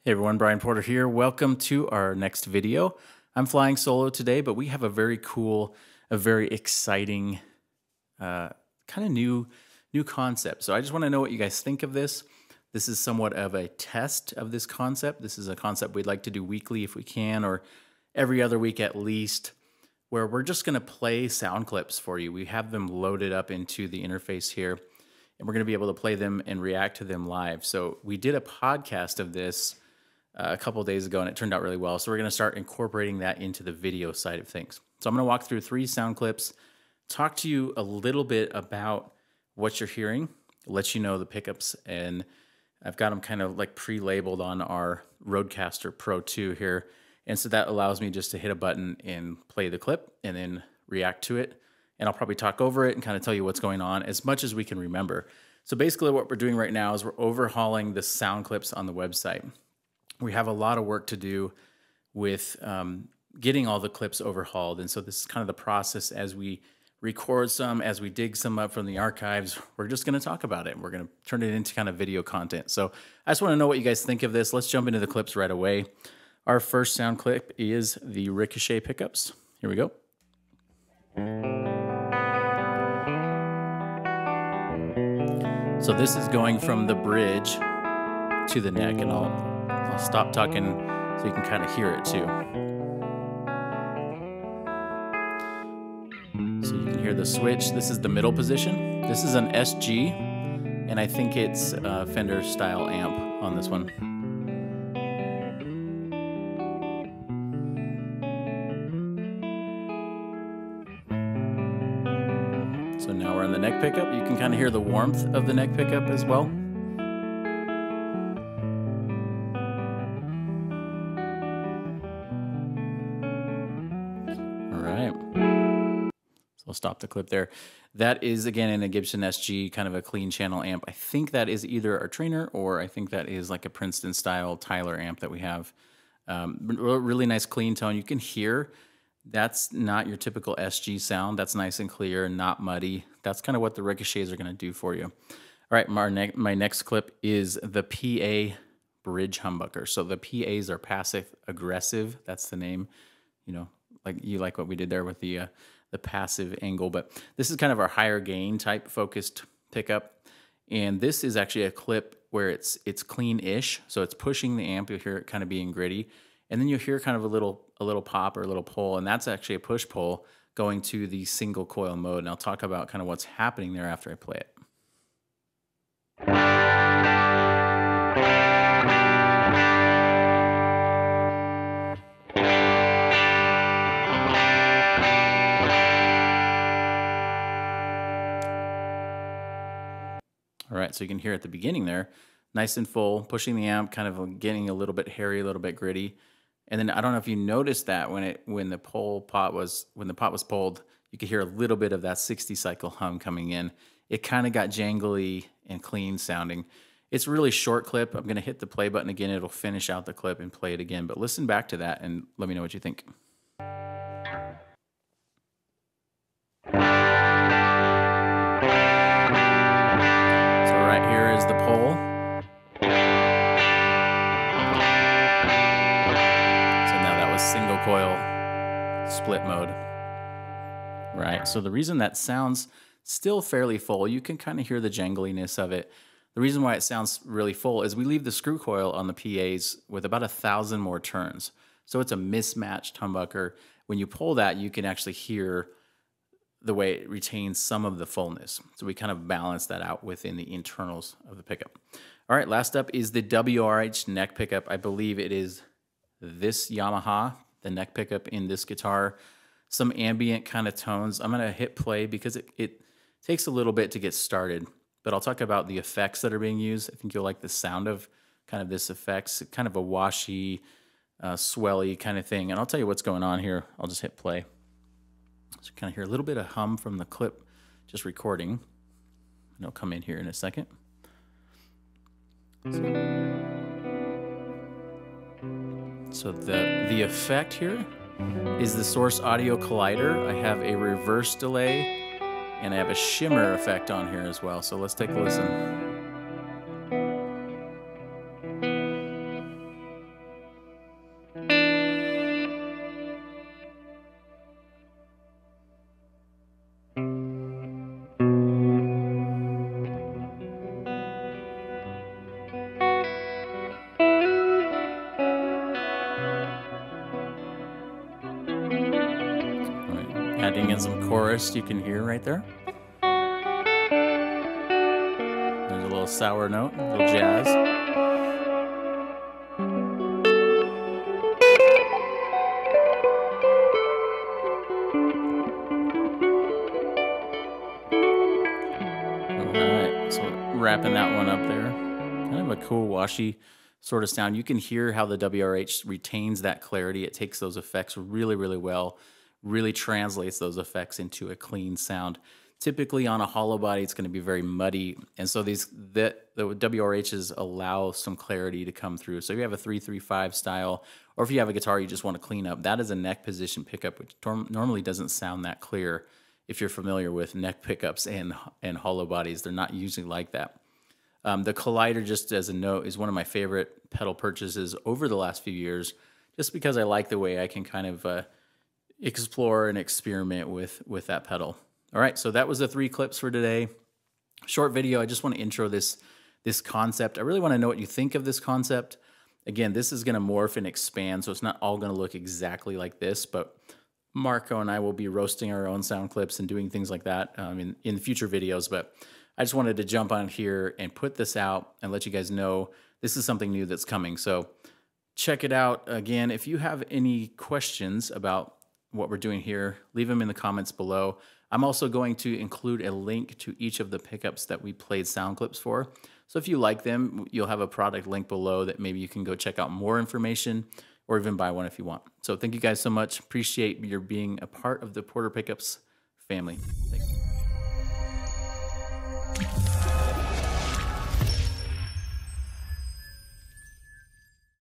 Hey everyone, Brian Porter here. Welcome to our next video. I'm flying solo today, but we have a very cool, a very exciting, kind of new concept. So I just want to know what you guys think of this. This is somewhat of a test of this concept. This is a concept we'd like to do weekly if we can, or every other week at least, where we're just going to play sound clips for you. We have them loaded up into the interface here, and we're going to be able to play them and react to them live. So we did a podcast of this a couple of days ago, and it turned out really well. So we're going to start incorporating that into the video side of things. So I'm going to walk through 3 sound clips, talk to you a little bit about what you're hearing, let you know the pickups, and I've got them kind of like pre-labeled on our Rodecaster Pro 2 here. And so that allows me just to hit a button and play the clip and then react to it. And I'll probably talk over it and kind of tell you what's going on as much as we can remember. So basically what we're doing right now is we're overhauling the sound clips on the website. We have a lot of work to do with getting all the clips overhauled. And so this is kind of the process as we record some, as we dig some up from the archives. We're just going to talk about it. We're going to turn it into kind of video content. So I just want to know what you guys think of this. Let's jump into the clips right away. Our first sound clip is the ricochet pickups. Here we go. So this is going from the bridge to the neck, and I'll stop talking so you can kind of hear it too. So you can hear the switch. This is the middle position. This is an SG, and I think it's a Fender style amp on this one. So now we're on the neck pickup. You can kind of hear the warmth of the neck pickup as well. I'll stop the clip there. That is, again, in a Gibson SG, kind of a clean channel amp. I think that is either our trainer, or I think that is like a Princeton-style Tyler amp that we have. Really nice clean tone. You can hear that's not your typical SG sound. That's nice and clear, not muddy. That's kind of what the ricochets are going to do for you. All right, my next clip is the PA bridge humbucker. So the PAs are passive-aggressive. That's the name. You know, like what we did there with the passive angle, but this is kind of our higher gain type focused pickup. And this is actually a clip where it's clean-ish. So it's pushing the amp. You'll hear it kind of being gritty. And then you'll hear kind of a little pop or a little pull. And that's actually a push pull going to the single coil mode. And I'll talk about kind of what's happening there after I play it. All right, so you can hear at the beginning there, nice and full, pushing the amp, kind of getting a little bit hairy, a little bit gritty. And then I don't know if you noticed that when the pot was pulled, you could hear a little bit of that 60 cycle hum coming in. It kind of got jangly and clean sounding. It's a really short clip. I'm going to hit the play button again. It'll finish out the clip and play it again. But listen back to that and let me know what you think. Here is the pull. So now that was single coil split mode. Right, so the reason that sounds still fairly full, you can kind of hear the jangliness of it. The reason why it sounds really full is we leave the screw coil on the PAs with about 1,000 more turns. So it's a mismatched humbucker. When you pull that, you can actually hear the way it retains some of the fullness. So we kind of balance that out within the internals of the pickup. All right, last up is the WRH neck pickup. I believe it is this Yamaha, the neck pickup in this guitar. Some ambient kind of tones. I'm gonna hit play because it takes a little bit to get started, but I'll talk about the effects that are being used. I think you'll like the sound of kind of this effects, kind of a washy, swelly kind of thing. And I'll tell you what's going on here. I'll just hit play. So kind of hear a little bit of hum from the clip just recording. And it'll come in here in a second. So the effect here is the Source Audio Collider. I have a reverse delay and I have a shimmer effect on here as well. So let's take a listen. throwing in some chorus you can hear right there. There's a little sour note, a little jazz. Alright, so wrapping that one up there. Kind of a cool washy sort of sound. You can hear how the WRH retains that clarity. It takes those effects really, really well, really translates those effects into a clean sound. Typically on a hollow body, it's going to be very muddy. And so the WRHs allow some clarity to come through. So if you have a 3-3-5 style, or if you have a guitar you just want to clean up, that is a neck position pickup, which normally doesn't sound that clear. If you're familiar with neck pickups and hollow bodies, they're not usually like that. The Collider, just as a note, is one of my favorite pedal purchases over the last few years, just because I like the way I can kind of explore and experiment with that pedal. All right, so that was the 3 clips for today. Short video. I just want to intro this concept. I really want to know what you think of this concept. Again, this is going to morph and expand, so it's not all going to look exactly like this, but Marco and I will be roasting our own sound clips and doing things like that in future videos. But I just wanted to jump on here and put this out and let you guys know this is something new that's coming. So check it out. Again, if you have any questions about what we're doing here, leave them in the comments below. I'm also going to include a link to each of the pickups that we played sound clips for. So if you like them, you'll have a product link below that maybe you can go check out more information or even buy one if you want. So thank you guys so much. Appreciate your being a part of the Porter Pickups family. Thanks.